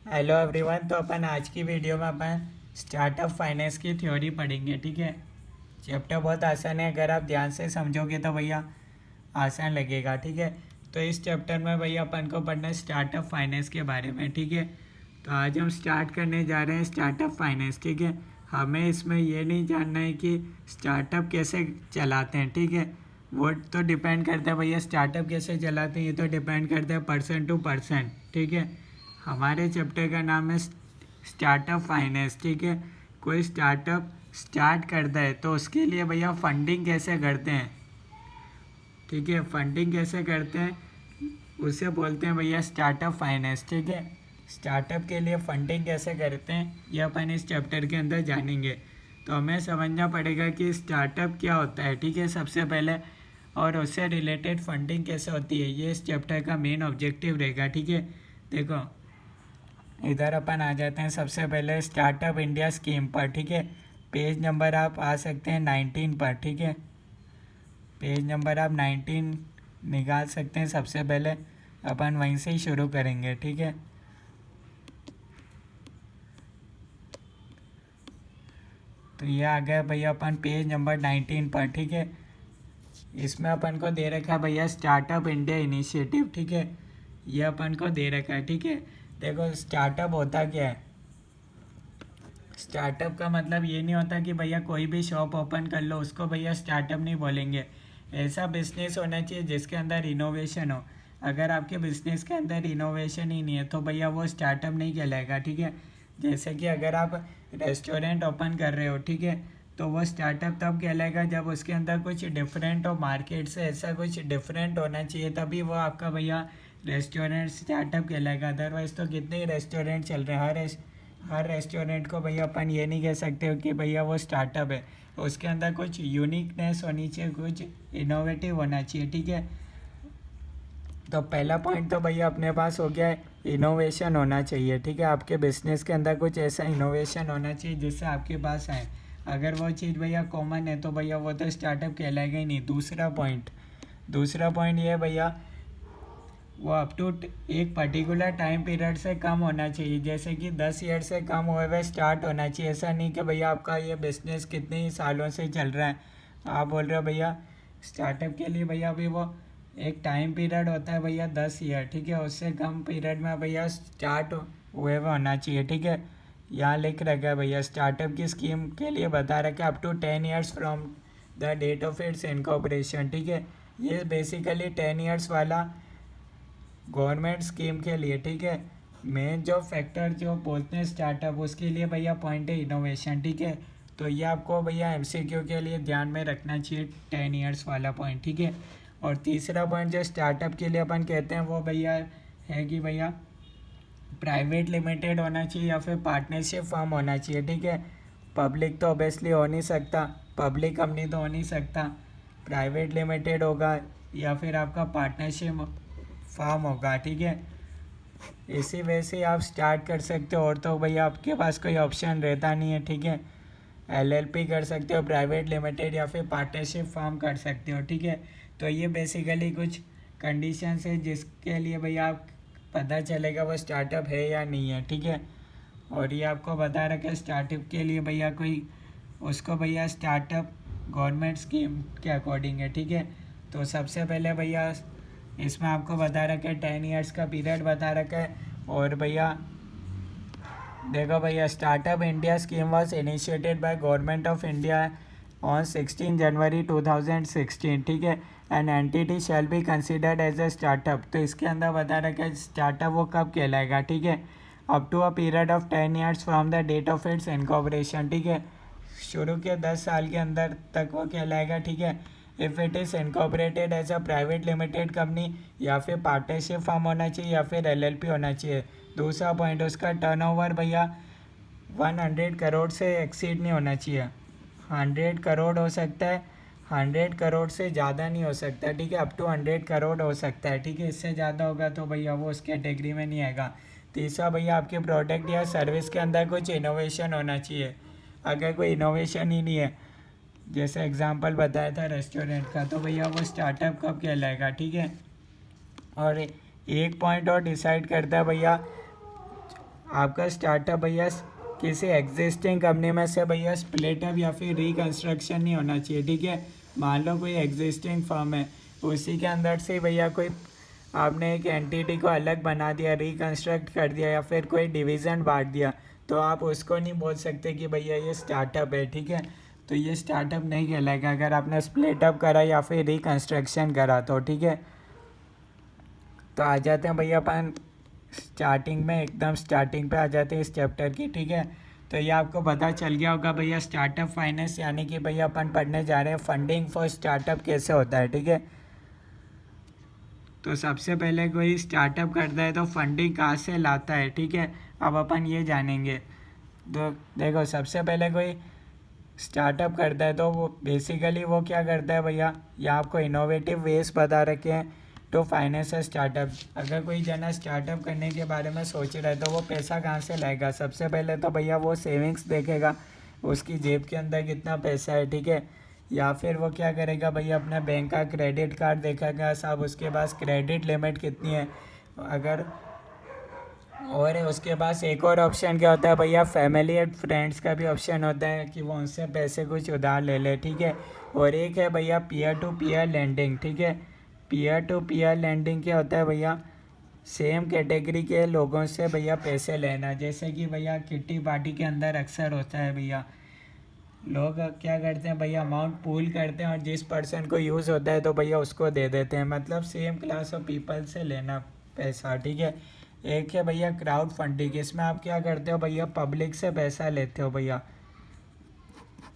Hello everyone. तो अपन आज की वीडियो में अपन स्टार्टअप फाइनेंस की थ्योरी पढ़ेंगे। ठीक है, चैप्टर बहुत आसान है, अगर आप ध्यान से समझोगे तो भैया आसान लगेगा। ठीक है, तो इस चैप्टर में भैया अपन को पढ़ना है स्टार्टअप फाइनेंस के बारे में। ठीक है, तो आज हम स्टार्ट करने जा रहे हैं स्टार्टअप फाइनेंस। ठीक है, हमें इसमें ये नहीं जानना है कि स्टार्टअप कैसे चलाते हैं। ठीक है, वो तो डिपेंड करता है भैया, स्टार्टअप कैसे चलाते हैं ये तो डिपेंड करता है पर्सन टू पर्सन। ठीक है, हमारे चैप्टर का नाम है स्टार्टअप फाइनेंस। ठीक है, कोई स्टार्टअप स्टार्ट करता है तो उसके लिए भैया फंडिंग कैसे करते हैं। ठीक है, फंडिंग कैसे करते हैं उसे बोलते हैं भैया स्टार्टअप फाइनेंस। ठीक है, स्टार्टअप के लिए फंडिंग कैसे करते हैं ये अपन इस चैप्टर के अंदर जानेंगे। तो हमें समझना पड़ेगा कि स्टार्टअप क्या होता है। ठीक है, सबसे पहले, और उससे रिलेटेड फंडिंग कैसे होती है, ये इस चैप्टर का मेन ऑब्जेक्टिव रहेगा। ठीक है, देखो इधर अपन आ जाते हैं सबसे पहले स्टार्टअप इंडिया स्कीम पर। ठीक है, पेज नंबर आप आ सकते हैं 19 पर। ठीक है, पेज नंबर आप 19 निकाल सकते हैं। सबसे पहले अपन वहीं से ही शुरू करेंगे। ठीक है, तो ये आ गया भैया अपन पेज नंबर 19 पर। ठीक है, इसमें अपन को दे रखा है भैया स्टार्टअप इंडिया इनिशिएटिव। ठीक है, ये अपन को दे रखा है। ठीक है, देखो स्टार्टअप होता क्या है। स्टार्टअप का मतलब ये नहीं होता कि भैया कोई भी शॉप ओपन कर लो उसको भैया स्टार्टअप नहीं बोलेंगे। ऐसा बिजनेस होना चाहिए जिसके अंदर इनोवेशन हो। अगर आपके बिजनेस के अंदर इनोवेशन ही नहीं है तो भैया वो स्टार्टअप नहीं कहलाएगा। ठीक है, जैसे कि अगर आप रेस्टोरेंट ओपन कर रहे हो, ठीक है, तो वो स्टार्टअप तब कहलाएगा जब उसके अंदर कुछ डिफरेंट हो मार्केट से, ऐसा कुछ डिफरेंट होना चाहिए तभी वो आपका भैया रेस्टोरेंट स्टार्टअप कहलाएगा। अदरवाइज तो कितने ही रेस्टोरेंट चल रहे हैं, हर रेस्टोरेंट को भैया अपन ये नहीं कह सकते हो कि भैया वो स्टार्टअप है। उसके अंदर कुछ यूनिकनेस होनी चाहिए, कुछ इनोवेटिव होना चाहिए। ठीक है, तो पहला पॉइंट तो भैया अपने पास हो गया है, इनोवेशन होना चाहिए। ठीक है, आपके बिजनेस के अंदर कुछ ऐसा इनोवेशन होना चाहिए जिससे आपके पास आए। अगर वो चीज़ भैया कॉमन है तो भैया वो तो स्टार्टअप कहलाएगा ही नहीं। दूसरा पॉइंट ये है भैया, वो अप टू एक पर्टिकुलर टाइम पीरियड से कम होना चाहिए। जैसे कि 10 ईयर से कम हुए हुए स्टार्ट होना चाहिए। ऐसा नहीं कि भैया आपका ये बिजनेस कितने ही सालों से चल रहा है, आप बोल रहे हो भैया स्टार्टअप के लिए भैया अभी वो एक टाइम पीरियड होता है भैया 10 ईयर। ठीक है, उससे कम पीरियड में भैया स्टार्ट हुए हुए होना चाहिए। ठीक है, यहाँ लिख रखा है भैया स्टार्टअप की स्कीम के लिए बता रखा है up to 10 years from the date of its incorporation. ठीक है, ये बेसिकली 10 ईयर्स वाला गवर्नमेंट स्कीम के लिए। ठीक है, मेन जो फैक्टर जो बोलते हैं स्टार्टअप उसके लिए भैया पॉइंट है इनोवेशन। ठीक है, तो ये आपको भैया एमसीक्यू के लिए ध्यान में रखना चाहिए 10 ईयर्स वाला पॉइंट। ठीक है, और तीसरा पॉइंट जो स्टार्टअप के लिए अपन कहते हैं वो भैया है कि भैया प्राइवेट लिमिटेड होना चाहिए या फिर पार्टनरशिप फर्म होना चाहिए। ठीक है, पब्लिक तो ऑब्वियसली हो नहीं सकता, पब्लिक कंपनी तो हो नहीं सकता, प्राइवेट लिमिटेड होगा या फिर आपका पार्टनरशिप फार्म होगा। ठीक है, इसी वजह से आप स्टार्ट कर सकते हो, और तो भैया आपके पास कोई ऑप्शन रहता नहीं है। ठीक है, एलएलपी कर सकते हो, प्राइवेट लिमिटेड या फिर पार्टनरशिप फार्म कर सकते हो। ठीक है, तो ये बेसिकली कुछ कंडीशंस है जिसके लिए भैया आप पता चलेगा वो स्टार्टअप है या नहीं है। ठीक है, और ये आपको बता रखा है स्टार्टअप के लिए भैया कोई उसको भैया स्टार्टअप गवर्नमेंट स्कीम के अकॉर्डिंग है। ठीक है, तो सबसे पहले भैया इसमें आपको बता रखा है 10 ईयर्स का पीरियड बता रखा है। और भैया देखो भैया startup India scheme was initiated by government of India on 16 January 2016। ठीक है, an entity shall be considered as a startup. तो इसके अंदर बता रखा है स्टार्टअप वो कब कहलाएगा। ठीक है, up to a period of 10 years from the date of its incorporation. ठीक है, शुरू के 10 साल के अंदर तक वो कहलाएगा। ठीक है, if it is incorporated as a private limited company या फिर पार्टनरशिप फर्म होना चाहिए या फिर एलएलपी होना चाहिए। दूसरा पॉइंट, उसका टर्नओवर भैया 100 करोड़ से एक्सीड नहीं होना चाहिए। 100 करोड़ हो सकता है, 100 करोड़ से ज़्यादा नहीं हो सकता। ठीक है, अप टू 100 करोड़ हो सकता है। ठीक है, इससे ज़्यादा होगा तो भैया वो उस कैटेगरी में नहीं आएगा। तीसरा भैया आपके प्रोडक्ट या सर्विस के अंदर कुछ इनोवेशन होना चाहिए। अगर कोई इनोवेशन ही नहीं है, जैसे एग्जांपल बताया था रेस्टोरेंट का, तो भैया वो स्टार्टअप कब कहलाएगा। ठीक है, और एक पॉइंट और डिसाइड करता है भैया आपका स्टार्टअप भैया किसी एग्जिस्टिंग कंपनी में से भैया स्प्लिटअप या फिर रिकन्स्ट्रक्शन नहीं होना चाहिए, ठीक है। मान लो कोई एग्जिस्टिंग फर्म है, उसी के अंदर से भैया कोई आपने एक एंटिटी को अलग बना दिया, रिकन्स्ट्रक्ट कर दिया या फिर कोई डिवीज़न बांट दिया, तो आप उसको नहीं बोल सकते कि भैया ये स्टार्टअप है, ठीक है। तो ये स्टार्टअप नहीं कहलाएगा अगर आपने स्प्लिटअप करा या फिर रिकन्स्ट्रक्शन करा तो, ठीक है। तो आ जाते हैं भैया अपन स्टार्टिंग में, एकदम स्टार्टिंग पे आ जाते हैं इस चैप्टर की, ठीक है। तो ये आपको पता चल गया होगा भैया स्टार्टअप फाइनेंस यानी कि भैया अपन पढ़ने जा रहे हैं फंडिंग फॉर स्टार्टअप कैसे होता है, ठीक है। तो सबसे पहले कोई स्टार्टअप करता है तो फंडिंग कहाँ से लाता है, ठीक है। अब अपन ये जानेंगे। तो देखो सबसे पहले कोई स्टार्टअप करता है तो वो बेसिकली वो क्या करता है भैया, या आपको इनोवेटिव वेज बता रखे हैं टू फाइनेंस स्टार्टअप। अगर कोई जना स्टार्टअप करने के बारे में सोच रहा है तो वो पैसा कहाँ से लाएगा। सबसे पहले तो भैया वो सेविंग्स देखेगा, उसकी जेब के अंदर कितना पैसा है, ठीक है। या फिर वो क्या करेगा भैया, अपना बैंक का क्रेडिट कार्ड देखेगा साहब, उसके पास क्रेडिट लिमिट कितनी है अगर। और उसके पास एक और ऑप्शन क्या होता है भैया, फैमिली एंड फ्रेंड्स का भी ऑप्शन होता है कि वो उनसे पैसे कुछ उधार ले ले, ठीक है। और एक है भैया पीयर टू पीयर लेंडिंग, ठीक है। पीयर टू पीयर लेंडिंग क्या होता है भैया, सेम कैटेगरी के लोगों से भैया पैसे लेना। जैसे कि भैया किट्टी पार्टी के अंदर अक्सर होता है भैया, लोग क्या करते हैं भैया, अमाउंट पूल करते हैं और जिस पर्सन को यूज़ होता है तो भैया उसको दे देते हैं, मतलब सेम क्लास ऑफ पीपल से लेना पैसा, ठीक है। एक है भैया क्राउड फंडिंग, इसमें आप क्या करते हो भैया, पब्लिक से पैसा लेते हो भैया,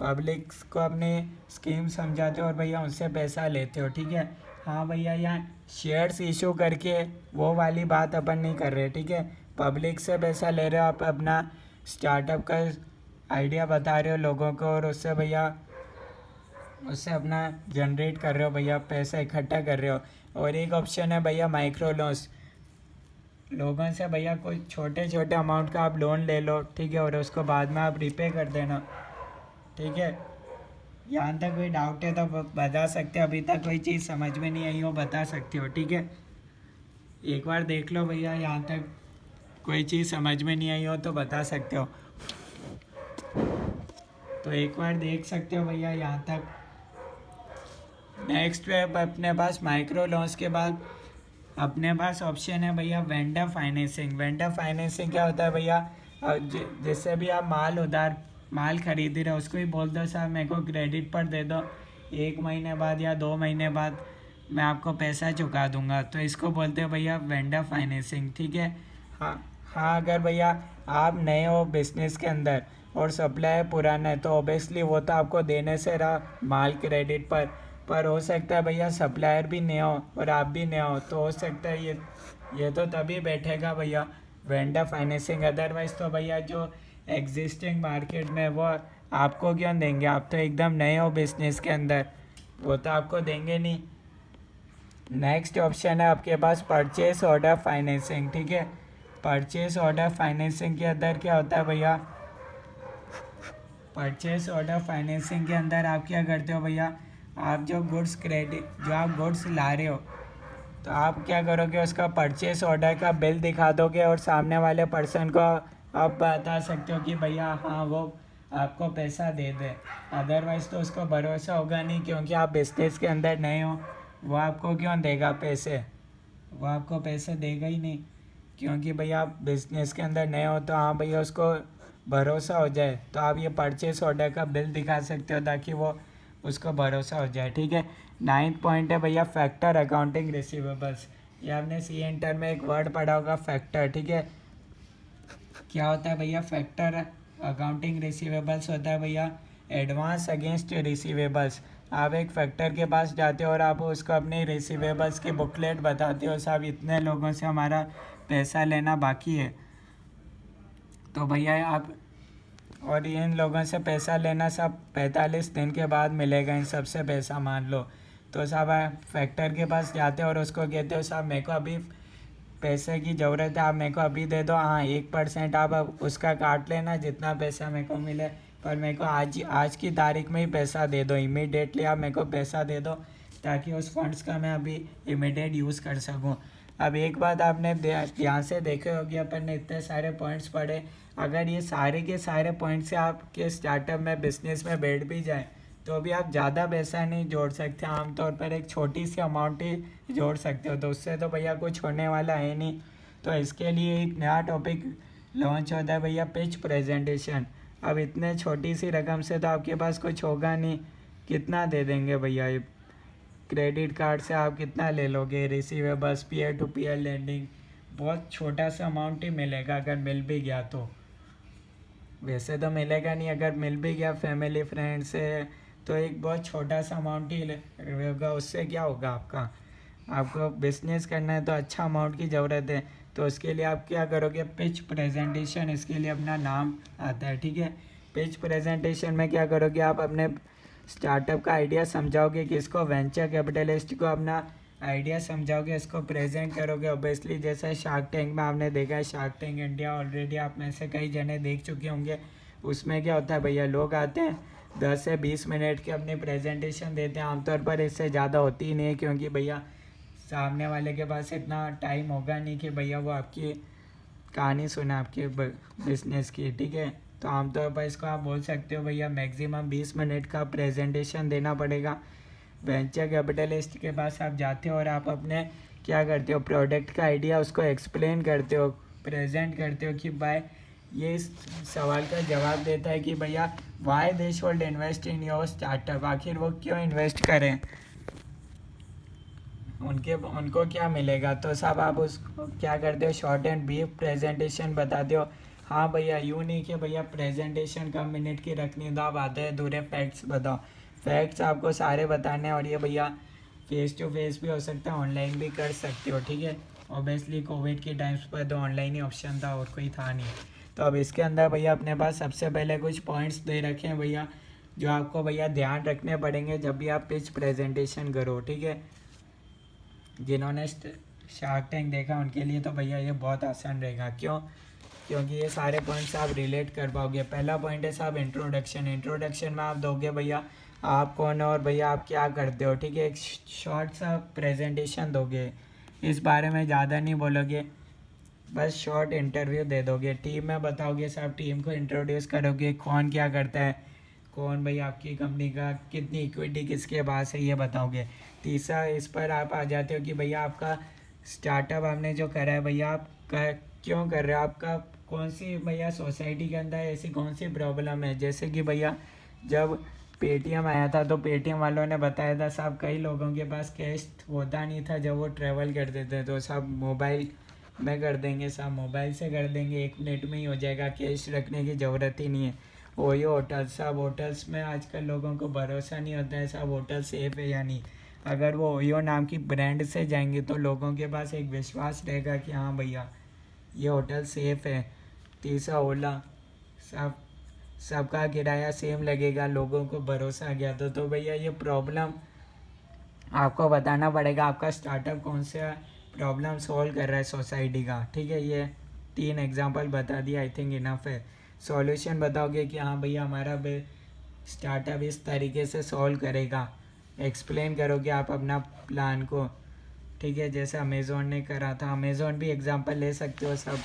पब्लिक को अपनी स्कीम समझाते हो और भैया उनसे पैसा लेते हो, ठीक है। हाँ भैया यहाँ शेयर्स इशू करके वो वाली बात अपन नहीं कर रहे, ठीक है। पब्लिक से पैसा ले रहे हो, आप अपना स्टार्टअप का आइडिया बता रहे हो लोगों को और उससे अपना जनरेट कर रहे हो भैया, पैसा इकट्ठा कर रहे हो। और एक ऑप्शन है भैया माइक्रो लोन्स, लोगों से भैया कोई छोटे छोटे अमाउंट का आप लोन ले लो, ठीक है, और उसको बाद में आप रिपे कर देना, ठीक है। यहाँ तक कोई डाउट है तो बता सकते हो, अभी तक कोई चीज़ समझ में नहीं आई हो बता सकते हो, ठीक है। एक बार देख लो भैया, यहाँ तक कोई चीज़ समझ में नहीं आई हो तो बता सकते हो। तो एक बार देख सकते हो भैया यहाँ तक। नेक्स्ट पे अपने पास माइक्रो लोन्स के बाद अपने पास ऑप्शन है भैया वेंडर फाइनेंसिंग। वेंडर फाइनेंसिंग क्या होता है भैया, जिससे भी आप माल खरीद रहे हो उसको ही बोल दो साहब मेरे को क्रेडिट पर दे दो, 1 महीने बाद या 2 महीने बाद मैं आपको पैसा चुका दूंगा, तो इसको बोलते हो भैया वेंडर फाइनेंसिंग, ठीक है। हाँ हाँ, अगर भैया आप नए हो बिजनेस के अंदर और सप्लायर पुराना है तो ऑब्वियसली वो तो आपको देने से रहा माल क्रेडिट पर हो सकता है भैया सप्लायर भी नया हो और आप भी नया हो, तो हो सकता है ये तो तभी बैठेगा भैया वेंडर फाइनेंसिंग। अदरवाइज़ तो भैया जो एग्जिस्टिंग मार्केट में वो आपको क्यों देंगे, आप तो एकदम नए हो बिजनेस के अंदर, वो तो आपको देंगे नहीं। नेक्स्ट ऑप्शन है आपके पास परचेस ऑर्डर फाइनेंसिंग, ठीक है। परचेस ऑर्डर फाइनेंसिंग के अंदर क्या होता है भैया, परचेस ऑर्डर फाइनेंसिंग के अंदर आप क्या करते हो भैया, आप जो आप गुड्स ला रहे हो तो आप क्या करोगे, उसका परचेस ऑर्डर का बिल दिखा दोगे और सामने वाले पर्सन को आप बता सकते हो कि भैया हाँ वो आपको पैसा दे दे। अदरवाइज़ तो उसको भरोसा होगा नहीं, क्योंकि आप बिजनेस के अंदर नए हो, वो आपको क्यों देगा पैसे, वो आपको पैसे देगा ही नहीं, क्योंकि भैया आप बिजनेस के अंदर नए हो तो हाँ भैया उसको भरोसा हो जाए, तो आप ये परचेस ऑर्डर का बिल दिखा सकते हो ताकि वो उसको भरोसा हो जाए, ठीक है। 9th पॉइंट है भैया फैक्टर अकाउंटिंग रिसीवेबल्स। ये आपने सी इंटर में एक वर्ड पढ़ा होगा फैक्टर, ठीक है। क्या होता है भैया फैक्टर अकाउंटिंग रिसीवेबल्स होता है भैया एडवांस अगेंस्ट रिसीवेबल्स। आप एक फैक्टर के पास जाते हो और आप उसको अपने रिसीवेबल्स की बुकलेट बताते हो, साहब इतने लोगों से हमारा पैसा लेना बाकी है, तो भैया आप और इन लोगों से पैसा लेना सब 45 दिन के बाद मिलेगा इन सब से पैसा मान लो। तो साहब आप फैक्टर के पास जाते हो और उसको कहते हो साहब मेरे को अभी पैसे की ज़रूरत है, आप मेरे को अभी दे दो, हाँ 1% आप उसका काट लेना जितना पैसा मेरे को मिले, पर मेरे को आज की तारीख में ही पैसा दे दो, इमीडिएटली आप मेरे को पैसा दे दो ताकि उस फंड्स का मैं अभी इमीडिएट यूज़ कर सकूँ। अब एक बात आपने ध्यान से देखे होगी, अपन ने इतने सारे पॉइंट्स पढ़े, अगर ये सारे के सारे पॉइंट से आपके स्टार्टअप में बिजनेस में बैठ भी जाए तो भी आप ज़्यादा पैसा नहीं जोड़ सकते, आमतौर पर एक छोटी सी अमाउंट ही जोड़ सकते हो, तो उससे तो भैया कुछ होने वाला है नहीं। तो इसके लिए एक नया टॉपिक लॉन्च होता है भैया, पिच प्रेजेंटेशन। अब इतने छोटी सी रकम से तो आपके पास कुछ होगा नहीं, कितना दे देंगे भैया? ये क्रेडिट कार्ड से आप कितना ले लोगे? Receivables, peer to peer lending, बहुत छोटा सा अमाउंट ही मिलेगा अगर मिल भी गया तो। वैसे तो मिलेगा नहीं, अगर मिल भी गया फैमिली फ्रेंड से तो एक बहुत छोटा सा अमाउंट ही होगा, उससे क्या होगा आपका? आपको बिजनेस करना है तो अच्छा अमाउंट की ज़रूरत है, तो उसके लिए आप क्या करोगे? पिच प्रेजेंटेशन, इसके लिए अपना नाम आता है, ठीक है। पिच प्रेजेंटेशन में क्या करोगे? आप अपने स्टार्टअप का आइडिया समझाओगे, किसको? वेंचर कैपिटलिस्ट को अपना आइडिया समझाओगे, इसको प्रेजेंट करोगे। ऑब्वियसली जैसे शार्क टैंक में आपने देखा है, शार्क टैंक इंडिया ऑलरेडी आप में से कई जने देख चुके होंगे। उसमें क्या होता है भैया, लोग आते हैं 10 से 20 मिनट की अपनी प्रेजेंटेशन देते हैं, आमतौर पर इससे ज़्यादा होती ही नहीं है, क्योंकि भैया सामने वाले के पास इतना टाइम होगा नहीं कि भैया वो आपकी कहानी सुना आपके बिजनेस की, ठीक है। तो आमतौर पर इसको आप बोल सकते हो भैया मैक्सिमम 20 मिनट का प्रेजेंटेशन देना पड़ेगा। वेंचर कैपिटलिस्ट के पास आप जाते हो और आप अपने क्या करते हो, प्रोडक्ट का आइडिया उसको एक्सप्लेन करते हो, प्रेजेंट करते हो कि भाई ये इस सवाल का जवाब देता है कि भैया why they should invest in your startup, आखिर वो क्यों इन्वेस्ट करें, उनको क्या मिलेगा। तो सब आप उसको क्या करते हो, शॉर्ट एंड ब्रीफ प्रेजेंटेशन बताते हो। हाँ भैया, यूँ नहीं कि भैया प्रेजेंटेशन कम मिनट की रखनी, तो आप आधे अधूरे फैक्ट्स बताओ। फैक्ट्स आपको सारे बताने हैं, और ये भैया फेस टू फेस भी हो सकता है, ऑनलाइन भी कर सकते हो, ठीक है। ऑब्वियसली कोविड के टाइम्स पर तो ऑनलाइन ही ऑप्शन था, और कोई था नहीं। तो अब इसके अंदर भैया अपने पास सबसे पहले कुछ पॉइंट्स दे रखे हैं भैया, जो आपको भैया ध्यान रखने पड़ेंगे जब भी आप पिच प्रेजेंटेशन करो, ठीक है। जिन्होंने शार्क टैंक देखा उनके लिए तो भैया ये बहुत आसान रहेगा। क्यों? क्योंकि ये सारे पॉइंट्स आप रिलेट कर पाओगे। पहला पॉइंट है साहब इंट्रोडक्शन। इंट्रोडक्शन में आप दोगे भैया आप कौन हो और भैया आप क्या करते हो, ठीक है। एक शॉर्ट सा प्रेजेंटेशन दोगे, इस बारे में ज़्यादा नहीं बोलोगे, बस शॉर्ट इंटरव्यू दे दोगे। टीम में बताओगे साहब, टीम को इंट्रोड्यूस करोगे, कौन क्या करता है, कौन भाई आपकी कंपनी का कितनी इक्विटी किसके पास है, ये बताओगे। तीसरा इस पर आप आ जाते हो कि भैया आपका स्टार्टअप आपने जो करा है भैया आप क्यों कर रहे हो, आपका कौन सी भैया सोसाइटी के अंदर ऐसी कौन सी प्रॉब्लम है। जैसे कि भैया जब पेटीएम आया था तो पेटीएम वालों ने बताया था साहब कई लोगों के पास कैश होता नहीं था जब वो ट्रैवल करते थे, तो साहब मोबाइल में कर देंगे, साहब मोबाइल से कर देंगे, 1 मिनट में ही हो जाएगा, कैश रखने की ज़रूरत ही नहीं है। ओयो होटल, साहब होटल्स में आजकल लोगों को भरोसा नहीं होता है साहब होटल सेफ है या नहीं। अगर वो ओयो नाम की ब्रांड से जाएंगे तो लोगों के पास एक विश्वास रहेगा कि हाँ भैया ये होटल सेफ है। तीसरा ओला, सब सबका किराया सेम लगेगा, लोगों को भरोसा आ गया। तो भैया ये प्रॉब्लम आपको बताना पड़ेगा, आपका स्टार्टअप कौन सा प्रॉब्लम सॉल्व कर रहा है सोसाइटी का, ठीक है। ये 3 एग्जांपल बता दिया, आई थिंक इनफ है। सॉल्यूशन बताओगे कि हाँ भैया हमारा स्टार्टअप इस तरीके से सॉल्व करेगा, एक्सप्लेन करोगे आप अपना प्लान को, ठीक है। जैसे अमेज़ोन ने करा था, अमेज़ोन भी एग्जांपल ले सकते हो। सब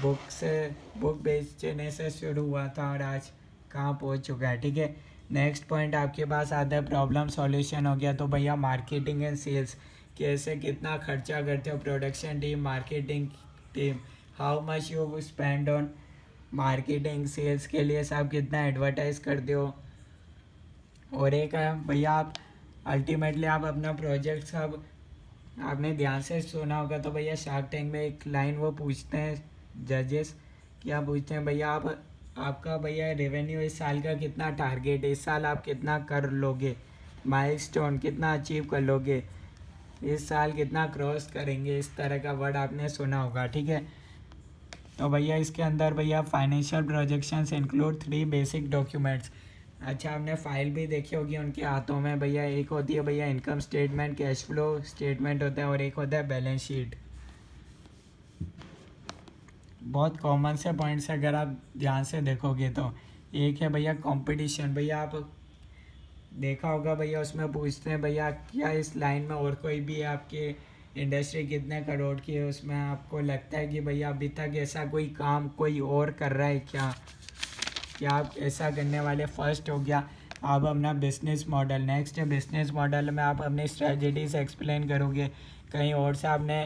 बुक बेचने से शुरू हुआ था और आज कहाँ पहुँच चुका है, ठीक है। नेक्स्ट पॉइंट आपके पास आता है प्रॉब्लम सॉल्यूशन हो गया, तो भैया मार्केटिंग एंड सेल्स, कैसे कितना खर्चा करते हो, production team, marketing team, how much you spend on marketing, sales के लिए साहब कितना एडवर्टाइज करते हो। और एक है भैया आप अल्टीमेटली आप अपना प्रोजेक्ट सब आपने ध्यान से सुना होगा, तो भैया शार्क टैंक में एक लाइन वो पूछते हैं जजेस, क्या पूछते हैं भैया आपका भैया रेवेन्यू इस साल का कितना टारगेट है, इस साल आप कितना कर लोगे, माइलस्टोन कितना अचीव कर लोगे, इस साल कितना क्रॉस करेंगे, इस तरह का वर्ड आपने सुना होगा, ठीक है। तो भैया इसके अंदर भैया financial projections include 3 basic documents. अच्छा आपने फाइल भी देखी होगी उनके हाथों में भैया, एक होती है भैया income statement, cash flow statement होता है, और एक होता है बैलेंस शीट। बहुत कॉमन से पॉइंट्स अगर आप ध्यान से देखोगे तो। एक है भैया कंपटीशन, भैया आप देखा होगा भैया उसमें पूछते हैं भैया क्या इस लाइन में और कोई भी है आपके इंडस्ट्री कितने करोड़ की है, उसमें आपको लगता है कि भैया अभी तक ऐसा कोई काम कोई और कर रहा है क्या, कि आप ऐसा करने वाले फर्स्ट हो गया। आप अपना business model, next business model में आप अपनी स्ट्रेटजीज एक्सप्लेन करोगे, कहीं और से आपने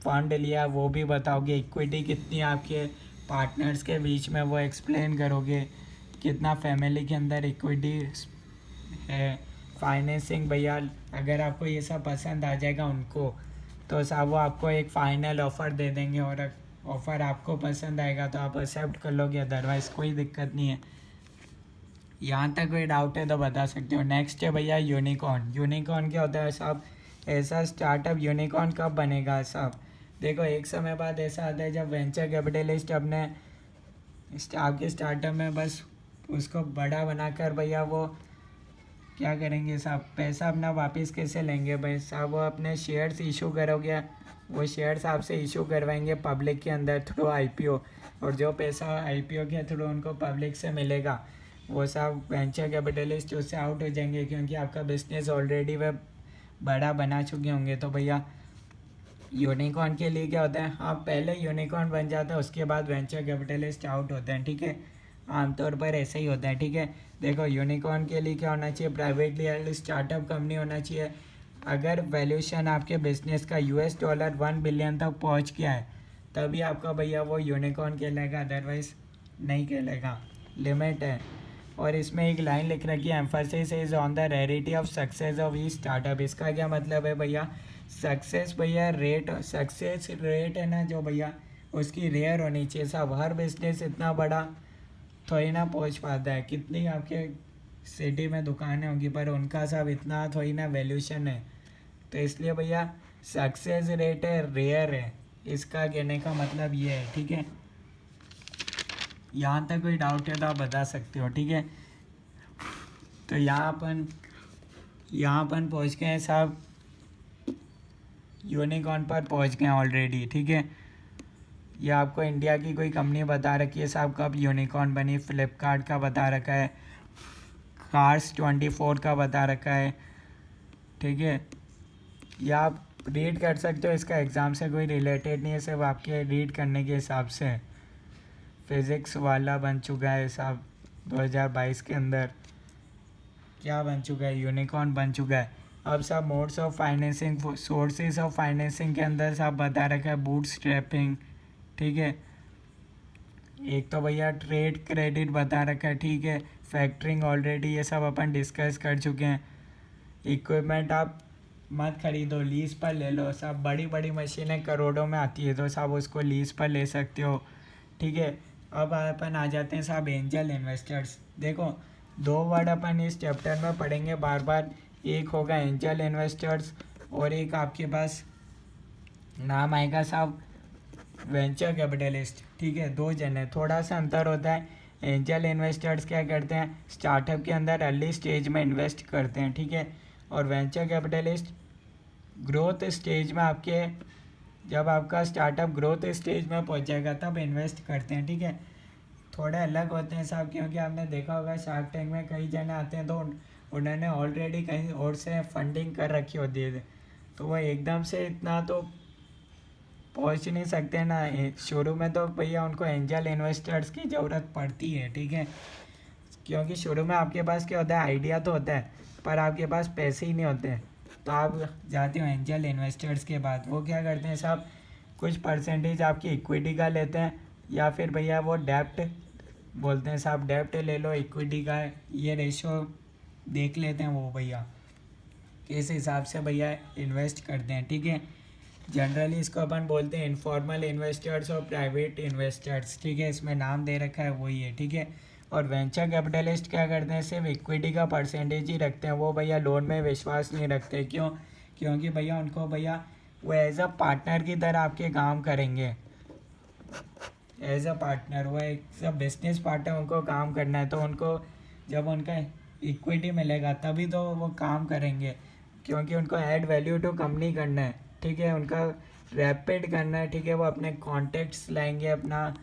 फंड लिया वो भी बताओगे, इक्विटी कितनी आपके पार्टनर्स के बीच में वो एक्सप्लेन करोगे, कितना फैमिली के अंदर इक्विटी है, फाइनेंसिंग भैया अगर आपको ये सब पसंद आ जाएगा उनको तो साहब वो आपको एक फ़ाइनल ऑफ़र दे देंगे, और ऑफ़र आपको पसंद आएगा तो आप एक्सेप्ट कर लोगे, अदरवाइज़ कोई दिक्कत नहीं है। यहाँ तक कोई डाउट है तो बता सकते हो। नेक्स्ट है भैया यूनिकॉर्न। यूनिकॉर्न क्या होता है साहब, ऐसा स्टार्टअप यूनिकॉर्न कब बनेगा साहब, देखो एक समय बाद ऐसा आता है जब वेंचर कैपिटलिस्ट अपने आपके स्टार्टअप में बस उसको बड़ा बनाकर भैया वो क्या करेंगे साहब, पैसा अपना वापस कैसे लेंगे भाई साहब, वो अपने शेयर्स इशू करोगे, वो शेयर्स आपसे इशू करवाएंगे पब्लिक के अंदर थ्रू आईपीओ, और जो पैसा आईपीओ के थ्रू उनको पब्लिक से मिलेगा वो सब वेंचर कैपिटलिस्ट उससे आउट हो जाएंगे, क्योंकि आपका बिजनेस ऑलरेडी वह बड़ा बना चुके होंगे। तो भैया यूनिकॉर्न के लिए क्या होता है, आप पहले यूनिकॉर्न बन जाता है उसके बाद वेंचर कैपिटलिस्ट आउट होते हैं, ठीक है, आमतौर पर ऐसे ही होता है, ठीक है। देखो यूनिकॉर्न के लिए क्या होना चाहिए, प्राइवेटली हेल्ड स्टार्टअप कंपनी होना चाहिए, अगर वैल्यूशन आपके बिजनेस का $1 बिलियन तक पहुंच गया है तभी आपका भैया वो यूनिकॉर्न कहलाएगा, अदरवाइज नहीं कहलाएगा, लिमिट है। और इसमें एक लाइन लिख रखी है, emphasis is on the rarity of success of E startup. इसका क्या मतलब है भैया, सक्सेस भैया रेट, सक्सेस रेट है ना जो भैया उसकी रेयर होनी चाहिए साहब, हर बिजनेस इतना बड़ा थोड़ी ना पहुंच पाता है, कितनी आपके सिटी में दुकानें होंगी पर उनका सब इतना थोड़ी ना वैल्यूशन है, तो इसलिए भैया सक्सेस रेट है रेयर है, इसका कहने का मतलब ये है, ठीक है। यहाँ तक कोई डाउट है तो आप बता सकते हो, ठीक है। तो यहाँ अपन पहुँच गए हैं साहब, यूनिकॉर्न पर पहुँच गए हैं ऑलरेडी, ठीक है। ये आपको इंडिया की कोई कंपनी बता रखी है साहब कब यूनिकॉर्न बनी, फ्लिपकार्ट का बता रखा है, Cars24 का बता रखा है, ठीक है। ये आप रीड कर सकते हो, इसका एग्ज़ाम से कोई रिलेटेड नहीं है, सिर्फ आपके रीड करने के हिसाब से। फिज़िक्स वाला बन चुका है साहब 2022 के अंदर, क्या बन चुका है, यूनिकॉर्न बन चुका है। अब साहब modes of financing, sources of financing के अंदर साहब बता रखा है बूट स्ट्रैपिंग, ठीक है। एक तो भैया ट्रेड क्रेडिट बता रखा है, ठीक है, फैक्टरिंग ऑलरेडी ये सब अपन डिस्कस कर चुके हैं। इक्विपमेंट आप मत खरीदो, लीज पर ले लो साहब, बड़ी बड़ी मशीनें करोड़ों में आती है तो साहब उसको लीज पर ले सकते हो, ठीक है। अब अपन आ जाते हैं साहब एंजल इन्वेस्टर्स। देखो दो वर्ड अपन इस चैप्टर में पढ़ेंगे बार बार, एक होगा एंजल इन्वेस्टर्स और एक आपके पास नाम आएगा साहब वेंचर कैपिटलिस्ट, ठीक है, दो जन है, थोड़ा सा अंतर होता है। एंजल इन्वेस्टर्स क्या करते हैं, स्टार्टअप के अंदर अर्ली स्टेज में इन्वेस्ट करते हैं, ठीक है, और वेंचर कैपिटलिस्ट ग्रोथ स्टेज में आपके, जब आपका स्टार्टअप ग्रोथ स्टेज में पहुंच जाएगा तब इन्वेस्ट करते हैं, ठीक है। थोड़े अलग होते हैं साहब, क्योंकि आपने देखा होगा शार्क टैंक में कई जने आते हैं तो उन्होंने ऑलरेडी कहीं और से फंडिंग कर रखी होती है, तो वो एकदम से इतना तो पहुंच नहीं सकते ना, शुरू में तो भैया उनको एंजल इन्वेस्टर्स की ज़रूरत पड़ती है, ठीक है, क्योंकि शुरू में आपके पास क्या होता है, आइडिया तो होता है पर आपके पास पैसे ही नहीं होते, तो आप जाते हो एंजल इन्वेस्टर्स के बाद, वो क्या करते हैं साहब कुछ परसेंटेज आपकी इक्विटी का लेते हैं, या फिर भैया वो डेप्ट बोलते हैं साहब, डेप्ट ले लो इक्विटी का, ये रेशो देख लेते हैं वो भैया किस हिसाब से भैया इन्वेस्ट करते हैं, ठीक है। जनरली इसको अपन बोलते हैं इनफॉर्मल इन्वेस्टर्स और प्राइवेट इन्वेस्टर्स, ठीक है, इसमें नाम दे रखा है वही है, ठीक है। और वेंचर कैपिटलिस्ट क्या करते हैं, सिर्फ इक्विटी का परसेंटेज ही रखते हैं, वो भैया लोन में विश्वास नहीं रखते, क्यों, क्योंकि भैया उनको भैया वो एज अ पार्टनर की तरह आपके काम करेंगे, एज अ पार्टनर, वो एक सब बिजनेस पार्टनर उनको काम करना है, तो उनको जब उनका इक्विटी मिलेगा तभी तो वो काम करेंगे, क्योंकि उनको ऐड वैल्यू टू कंपनी करना है, ठीक है, उनका रैपिड करना है, ठीक है, वो अपने कॉन्टेक्ट्स लाएंगे, अपना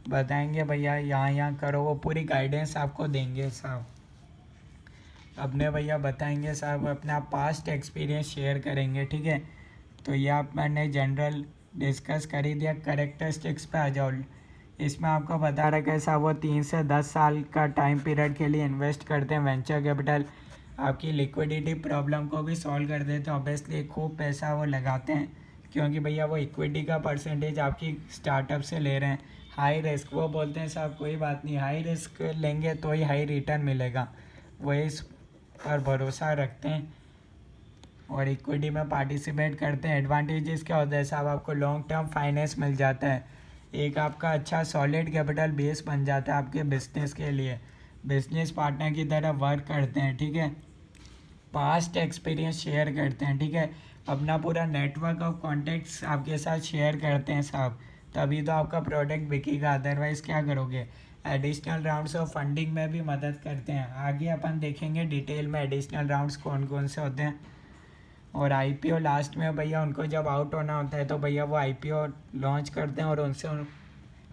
बताएंगे भैया यहाँ करो, वो पूरी गाइडेंस आपको देंगे साहब, अपने भैया बताएंगे साहब, अपना पास्ट एक्सपीरियंस शेयर करेंगे, ठीक है। तो ये आप मैंने जनरल डिस्कस कर ही दिया। करेक्टरिस्टिक्स पे आ जाओ। इसमें आपको बता रखा है साहब वो 3 से 10 साल का टाइम पीरियड के लिए इन्वेस्ट करते हैं। वेंचर कैपिटल आपकी लिक्विडिटी प्रॉब्लम को भी सॉल्व कर देते हैं। ऑब्वियसली खूब पैसा वो लगाते हैं क्योंकि भैया वो इक्विटी का परसेंटेज आपकी स्टार्टअप से ले रहे हैं। हाई रिस्क वो बोलते हैं साहब कोई बात नहीं, हाई रिस्क लेंगे तो ही हाई रिटर्न मिलेगा, वो इस पर भरोसा रखते हैं और इक्विटी में पार्टिसिपेट करते हैं। एडवांटेजेस क्या होता है साहब, आपको लॉन्ग टर्म फाइनेंस मिल जाता है, एक आपका अच्छा सॉलिड कैपिटल बेस बन जाता है आपके बिजनेस के लिए, बिजनेस पार्टनर की तरह वर्क करते हैं, ठीक है। पास्ट एक्सपीरियंस शेयर करते हैं, ठीक है। अपना पूरा नेटवर्क ऑफ कॉन्टेक्ट्स आपके साथ शेयर करते हैं साहब, तभी तो आपका प्रोडक्ट बिकेगा, अदरवाइज़ क्या करोगे। एडिशनल राउंड्स ऑफ फंडिंग में भी मदद करते हैं। आगे अपन देखेंगे डिटेल में एडिशनल राउंड्स कौन कौन से होते हैं। और आईपीओ लास्ट में भैया उनको जब आउट होना होता है तो भैया वो आईपीओ लॉन्च करते हैं और उनसे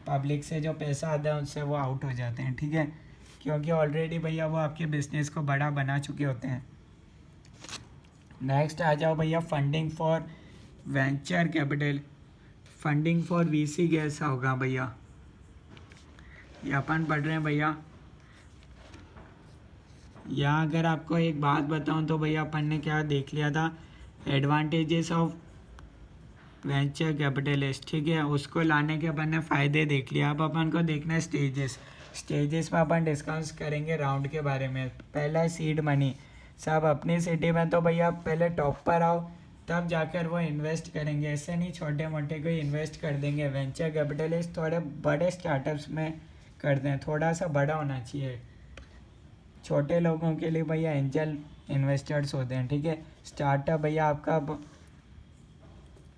पब्लिक से जो पैसा आता है उनसे वो आउट हो जाते हैं, ठीक है, क्योंकि ऑलरेडी भैया वो आपके बिजनेस को बड़ा बना चुके होते हैं। नेक्स्ट आ जाओ भैया funding for venture capital. Funding for VC कैसा होगा भैया, ये अपन पढ़ रहे हैं भैया। यहाँ अगर आपको एक बात बताऊँ तो भैया अपन ने क्या देख लिया था, एडवांटेजेस ऑफ वेंचर कैपिटलिस्ट, ठीक है, उसको लाने के अपन ने फ़ायदे देख लिया। अब अपन को देखना है स्टेजेस। स्टेजेस में अपन डिस्कस करेंगे राउंड के बारे में। पहला है सीड मनी। सब अपनी सिटी में तो भैया पहले टॉप पर आओ तब जाकर वो इन्वेस्ट करेंगे, ऐसे नहीं छोटे मोटे कोई इन्वेस्ट कर देंगे। वेंचर कैपिटलिस्ट थोड़े बड़े स्टार्टअप्स में करते हैं, थोड़ा सा बड़ा होना चाहिए। छोटे लोगों के लिए भैया एंजल इन्वेस्टर्स होते हैं, ठीक है। स्टार्टअप भैया आपका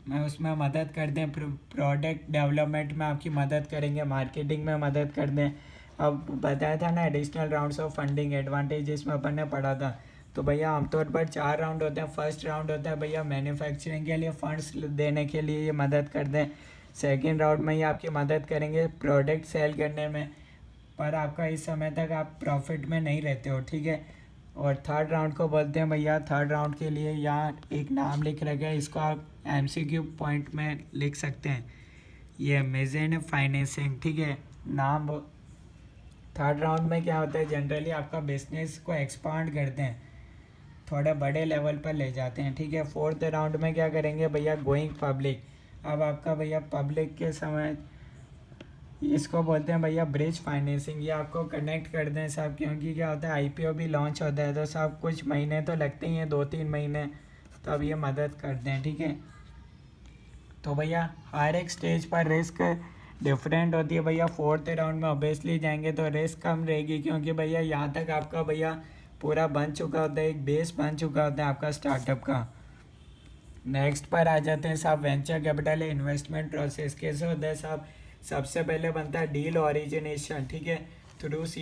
मैं उसमें मदद कर दें, प्रोडक्ट डेवलपमेंट में आपकी मदद करेंगे, मार्केटिंग में मदद कर दें। अब बताया था ना additional rounds of funding advantages में अपन ने पढ़ा था, तो भैया आमतौर पर 4 राउंड होते हैं। फर्स्ट राउंड होता है भैया मैन्युफैक्चरिंग के लिए फंड्स देने के लिए ये मदद कर दें। सेकेंड राउंड में ये आपकी मदद करेंगे प्रोडक्ट सेल करने में, पर आपका इस समय तक आप प्रॉफिट में नहीं रहते हो, ठीक है। और थर्ड राउंड को बोलते हैं भैया, थर्ड राउंड के लिए यहाँ एक नाम लिख रखा है, इसको आप एमसीक्यू पॉइंट में लिख सकते हैं, ये मेजन फाइनेंसिंग, ठीक है नाम। थर्ड राउंड में क्या होता है, जनरली आपका बिजनेस को एक्सपांड करते हैं, थोड़े बड़े लेवल पर ले जाते हैं, ठीक है। फोर्थ राउंड में क्या करेंगे भैया, गोइंग पब्लिक। अब आपका भैया पब्लिक के समय इसको बोलते हैं भैया ब्रिज फाइनेंसिंग, ये आपको कनेक्ट कर दें साहब, क्योंकि क्या होता है आईपीओ भी लॉन्च होता है तो साहब कुछ महीने तो लगते ही हैं, 2-3 महीने, तो अब ये मदद करते हैं, ठीक है। तो भैया हर एक स्टेज पर रिस्क डिफरेंट होती है भैया। फोर्थ राउंड में ऑब्वियसली जाएंगे तो रिस्क कम रहेगी, क्योंकि भैया यहाँ तक आपका भैया पूरा बन चुका होता है, एक बेस बन चुका होता है आपका स्टार्टअप का। नेक्स्ट पर आ जाते हैं साहब वेंचर कैपिटल इन्वेस्टमेंट प्रोसेस कैसे होता है साहब। सबसे पहले बनता है डील ओरिजिनेशन, ठीक है, थ्रू सी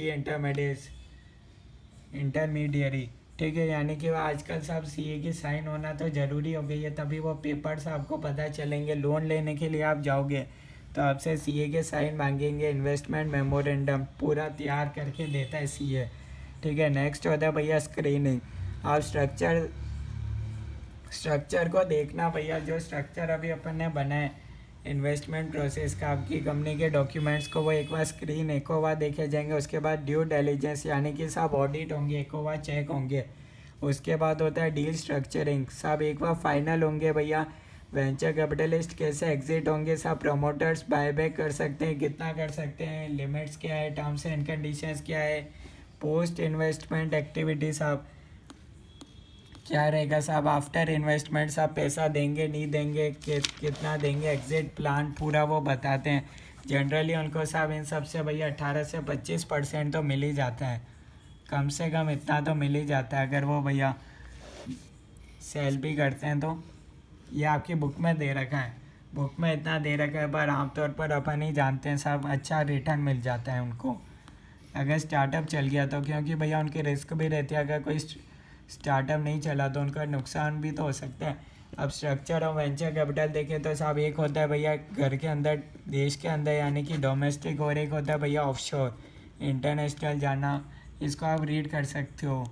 इंटरमीडियरी, ठीक है, यानी कि आजकल साहब सीए की साइन होना तो ज़रूरी हो गई है, तभी वो पेपर्स आपको पता चलेंगे। लोन लेने के लिए आप जाओगे तो आपसे सीए के साइन मांगेंगे, इन्वेस्टमेंट मेमोरेंडम पूरा तैयार करके देता है सीए, ठीक है। नेक्स्ट होता है भैया स्क्रीनिंग। आप स्ट्रक्चर को देखना भैया, जो स्ट्रक्चर अभी अपन ने बनाए इन्वेस्टमेंट प्रोसेस का, आपकी कंपनी के डॉक्यूमेंट्स को वो एक बार स्क्रीन एक बार देखे जाएंगे। उसके बाद ड्यू डिलिजेंस यानी कि सब ऑडिट होंगे, एक बार चेक होंगे। उसके बाद होता है डील स्ट्रक्चरिंग, सब एक बार फाइनल होंगे भैया। वेंचर कैपिटलिस्ट कैसे एग्जिट होंगे, सब प्रमोटर्स बायबैक कर सकते हैं, कितना कर सकते हैं, लिमिट्स क्या है, टर्म्स एंड कंडीशंस क्या है, पोस्ट इन्वेस्टमेंट एक्टिविटी साहब क्या रहेगा साहब, आफ्टर इन्वेस्टमेंट साहब पैसा देंगे नहीं देंगे, कितना देंगे, एग्जिट प्लान पूरा वो बताते हैं। जनरली उनको साहब इन सब से भैया 18 से 25% तो मिल ही जाता है, कम से कम इतना तो मिल ही जाता है अगर वो भैया सेल भी करते हैं तो। ये आपकी बुक में दे रखा है, बुक में इतना दे रखा है, पर आमतौर पर अपन ही जानते हैं साहब अच्छा रिटर्न मिल जाता है उनको अगर स्टार्टअप चल गया तो, क्योंकि भैया उनकी रिस्क भी रहती है, अगर कोई स्टार्टअप नहीं चला तो उनका नुकसान भी तो हो सकता है। अब स्ट्रक्चर ऑफ वेंचर कैपिटल देखें तो साहब एक होता है भैया घर के अंदर, देश के अंदर यानी कि डोमेस्टिक, और एक होता है भैया ऑफशोर इंटरनेशनल जाना। इसको आप रीड कर सकते हो,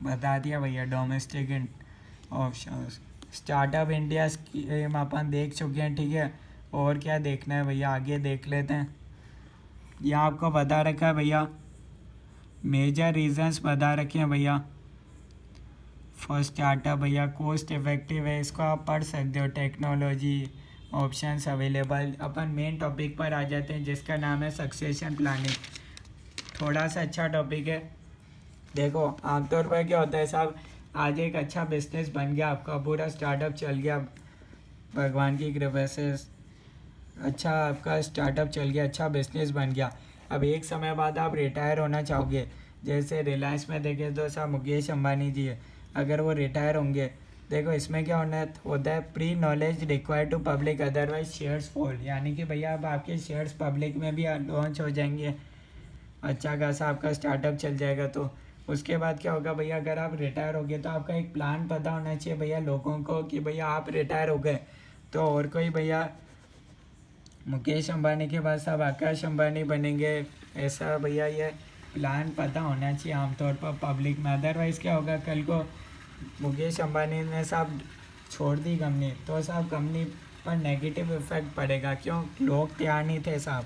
बता दिया भैया domestic offshore startup India scheme अपन देख चुके हैं, ठीक है। और क्या देखना है भैया, आगे देख लेते हैं। यहाँ आपको बता रखा है भैया, मेजर रीजंस बता रखे हैं भैया फॉर स्टार्टअप। भैया कॉस्ट इफेक्टिव है, इसको आप पढ़ सकते हो। Technology options available. अपन मेन टॉपिक पर आ जाते हैं जिसका नाम है सक्सेशन प्लानिंग। थोड़ा सा अच्छा टॉपिक है। देखो आमतौर पर क्या होता है साहब, आज एक अच्छा बिजनेस बन गया, आपका पूरा स्टार्टअप चल गया भगवान की कृपा से, अच्छा आपका स्टार्टअप चल गया, अच्छा बिजनेस बन गया। अब एक समय बाद आप रिटायर होना चाहोगे। जैसे रिलायंस में देखें तो साहब मुकेश अंबानी जी है, अगर वो रिटायर होंगे, देखो इसमें क्या होता है, pre knowledge required to public otherwise shares fall. यानी कि भैया अब आपके शेयर्स पब्लिक में भी लॉन्च हो जाएंगे, अच्छा खासा आपका स्टार्टअप चल जाएगा। तो उसके बाद क्या होगा भैया, अगर आप रिटायर हो गए तो आपका एक प्लान पता होना चाहिए भैया लोगों को कि भैया आप रिटायर हो गए तो और कोई भैया मुकेश अंबानी के बाद साहब आकाश अंबानी बनेंगे, ऐसा भैया ये प्लान पता होना चाहिए आमतौर पर पब्लिक में। अदरवाइज़ क्या होगा, कल को मुकेश अंबानी ने साहब छोड़ दी कंपनी तो साहब कंपनी पर नेगेटिव इफेक्ट पड़ेगा। क्यों, लोग तैयार नहीं थे साहब,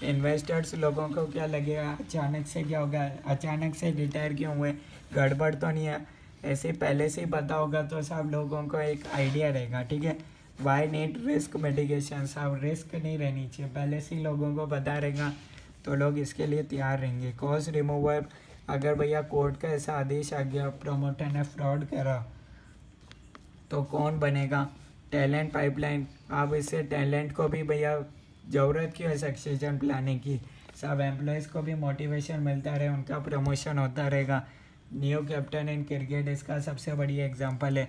इन्वेस्टर्स लोगों को क्या लगेगा अचानक से क्या होगा, अचानक से रिटायर क्यों हुए, गड़बड़ तो नहीं है। ऐसे पहले से ही पता होगा तो साहब लोगों को एक आइडिया रहेगा, ठीक है। वाई नीड रिस्क मिटिगेशन, साहब रिस्क नहीं रहनी चाहिए, पहले से ही लोगों को पता रहेगा तो लोग इसके लिए तैयार रहेंगे। कॉस्ट रिमूवर, अगर भैया कोर्ट का ऐसा आदेश आ गया प्रोमोटर ने फ्रॉड करा तो कौन बनेगा। टैलेंट पाइपलाइन, आप इससे टैलेंट को भी भैया ज़रूरत क्यों है सक्सेशन प्लानिंग की, सब एम्प्लॉयज़ को भी मोटिवेशन मिलता रहे, उनका प्रमोशन होता रहेगा। न्यू कैप्टन इन क्रिकेट इसका सबसे बढ़िया एग्जांपल है।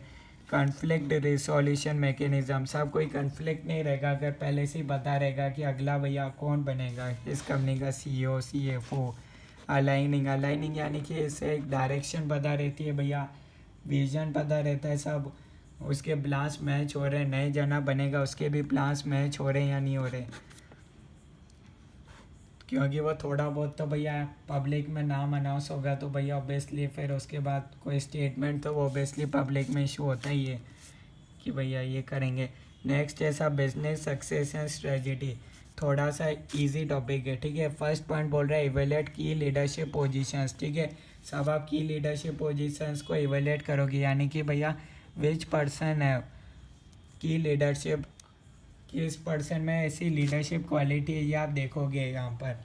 कॉन्फ्लिक्ट रिसोल्यूशन मैकेनिज़्म, सब कोई कॉन्फ्लिक्ट नहीं रहेगा अगर पहले से ही पता रहेगा कि अगला भैया कौन बनेगा इस कंपनी का CEO CFO। अलाइनिंग यानी कि इससे एक डायरेक्शन पता रहती है भैया, विजन पता रहता है सब, उसके प्लान्स मैच हो रहे हैं, नए जना बनेगा उसके भी प्लान्स मैच हो रहे हैं या नहीं हो रहे, क्योंकि वो थोड़ा बहुत तो भैया पब्लिक में नाम अनाउंस होगा तो भैया ऑब्वियसली फिर उसके बाद कोई स्टेटमेंट तो वो ऑब्वियसली पब्लिक में इशू होता ही है कि भैया ये करेंगे। नेक्स्ट है सब बिजनेस सक्सेस एंड स्ट्रेटजी, थोड़ा सा इजी टॉपिक है, ठीक है। फर्स्ट पॉइंट बोल रहा है इवेलेट की लीडरशिप पोजीशंस, ठीक है। सब आप की लीडरशिप पोजीशंस को इवेलेट करोगे, यानी कि भैया विच पर्सन है की लीडरशिप, किस पर्सन में ऐसी लीडरशिप क्वालिटी है, ये आप देखोगे यहाँ पर।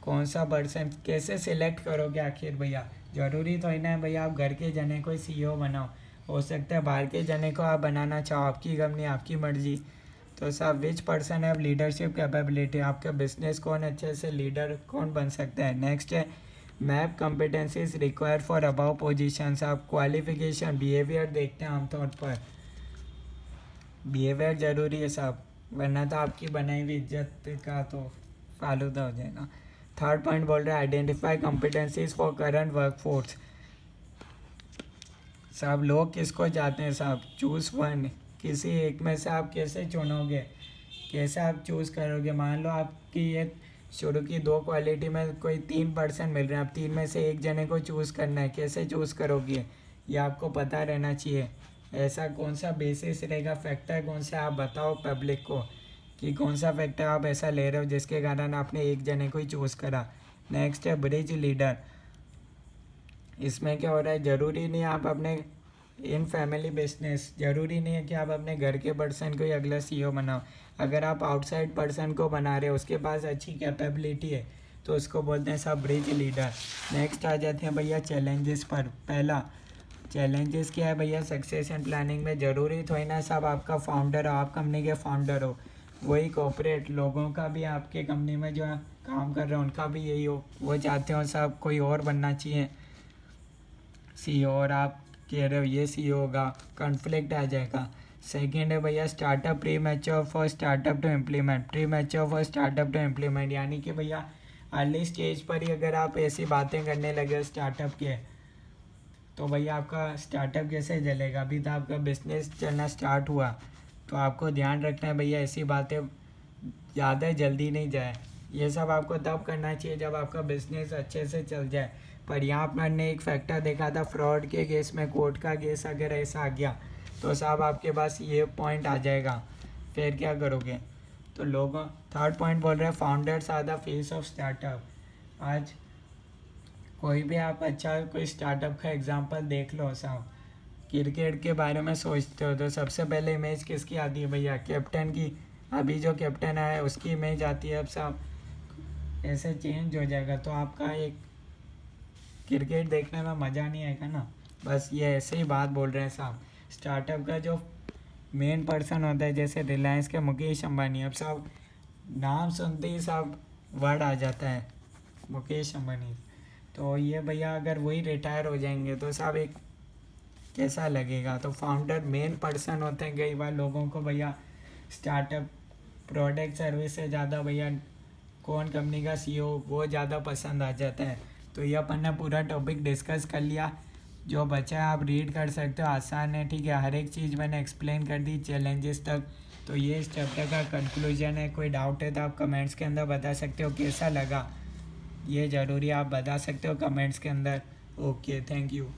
कौन सा पर्सन कैसे सिलेक्ट करोगे आखिर भैया, ज़रूरी तो है ना भैया आप घर के जने को CEO बनाओ, हो सकता है बाहर के जने को आप बनाना चाहो, आपकी कंपनी आपकी मर्जी। तो साहब विच पर्सन है लीडरशिप कैपेबिलिटी, आपका बिजनेस कौन अच्छे से लीडर कौन बन सकता है। नेक्स्ट है map competencies require for about positions, आप क्वालिफिकेशन बिहेवियर देखते हैं आमतौर पर, बिहेवियर ज़रूरी है साहब, वरना तो आपकी बनाई हुई इज्जत का तो फालूदा हो जाएगा। थर्ड पॉइंट बोल रहा है identify competencies for current workforce, साहब लोग किसको चाहते हैं साहब, चूज़ वन, किसी एक में से आप कैसे चुनोगे, कैसे आप चूज़ करोगे। मान लो आपकी ये शुरू की 2 क्वालिटी में कोई 3% मिल रहे हैं, आप 3 में से एक जने को चूज़ करना है, कैसे चूज़ करोगे ये आपको पता रहना चाहिए। ऐसा कौन सा बेसिस रहेगा, फैक्टर कौन सा, आप बताओ पब्लिक को कि कौन सा फैक्टर आप ऐसा ले रहे हो जिसके कारण आपने एक जने को ही चूज़ करा। नेक्स्ट है ब्रिज लीडर, इसमें क्या हो रहा है, ज़रूरी नहीं आप अपने इन फैमिली बिजनेस, ज़रूरी नहीं है कि आप अपने घर के पर्सन को ही अगला CEO बनाओ। अगर आप आउटसाइड पर्सन को बना रहे हो उसके पास अच्छी कैपेबिलिटी है तो उसको बोलते हैं सब ब्रिज लीडर। नेक्स्ट आ जाते हैं भैया चैलेंजेस पर। पहला चैलेंजेस क्या है भैया सक्सेशन प्लानिंग में, ज़रूरी तो है ना सब आपका फाउंडर हो, आप कंपनी के फाउंडर हो, वही कॉर्पोरेट लोगों का भी आपके कंपनी में जो काम कर रहे हैं उनका भी यही हो, वो चाहते हो सब कोई और बनना चाहिए CEO और आप कह रहे हो ये CEO होगा, कॉन्फ्लिक्ट आ जाएगा। सेकेंड है भैया startup premature for startup to implement, premature for startup to implement, यानी कि भैया अर्ली स्टेज पर ही अगर आप ऐसी बातें करने लगे स्टार्टअप के तो भैया आपका स्टार्टअप कैसे चलेगा, अभी तो आपका बिजनेस चलना स्टार्ट हुआ। तो आपको ध्यान रखना है भैया ऐसी बातें ज़्यादा जल्दी नहीं जाए, ये सब आपको तब करना चाहिए जब आपका बिजनेस अच्छे से चल जाए। पर यहाँ पर ने एक फैक्टर देखा था फ्रॉड के केस में, कोर्ट का केस अगर ऐसा आ गया तो साहब आपके पास ये पॉइंट आ जाएगा, फिर क्या करोगे। तो लोगों, थर्ड पॉइंट बोल रहे हैं founders are the face of startup. आज कोई भी आप अच्छा कोई स्टार्टअप का एग्जांपल देख लो साहब, क्रिकेट के बारे में सोचते हो तो सबसे पहले इमेज किसकी आती है भैया, कैप्टन की। अभी जो कैप्टन है उसकी इमेज आती है। अब साहब ऐसे चेंज हो जाएगा तो आपका एक क्रिकेट देखने में मज़ा नहीं आएगा ना। बस ये ऐसे ही बात बोल रहे हैं साहब। स्टार्टअप का जो मेन पर्सन होता है जैसे रिलायंस के मुकेश अंबानी, अब साहब नाम सुनते ही साहब वर्ड आ जाता है मुकेश अंबानी। तो ये भैया अगर वही रिटायर हो जाएंगे तो साहब एक कैसा लगेगा। तो फाउंडर मेन पर्सन होते हैं। कई बार लोगों को भैया स्टार्टअप प्रोडक्ट सर्विस से ज़्यादा भैया कौन कंपनी का सीईओ वो ज़्यादा पसंद आ जाता है। तो ये अपन ने पूरा टॉपिक डिस्कस कर लिया। जो बचा है आप रीड कर सकते हो, आसान है, ठीक है। हर एक चीज़ मैंने एक्सप्लेन कर दी चैलेंजेस तक। तो ये इस चैप्टर का कंक्लूजन है। कोई डाउट है तो आप कमेंट्स के अंदर बता सकते हो कैसा लगा। ये ज़रूरी आप बता सकते हो कमेंट्स के अंदर। Okay, thank you.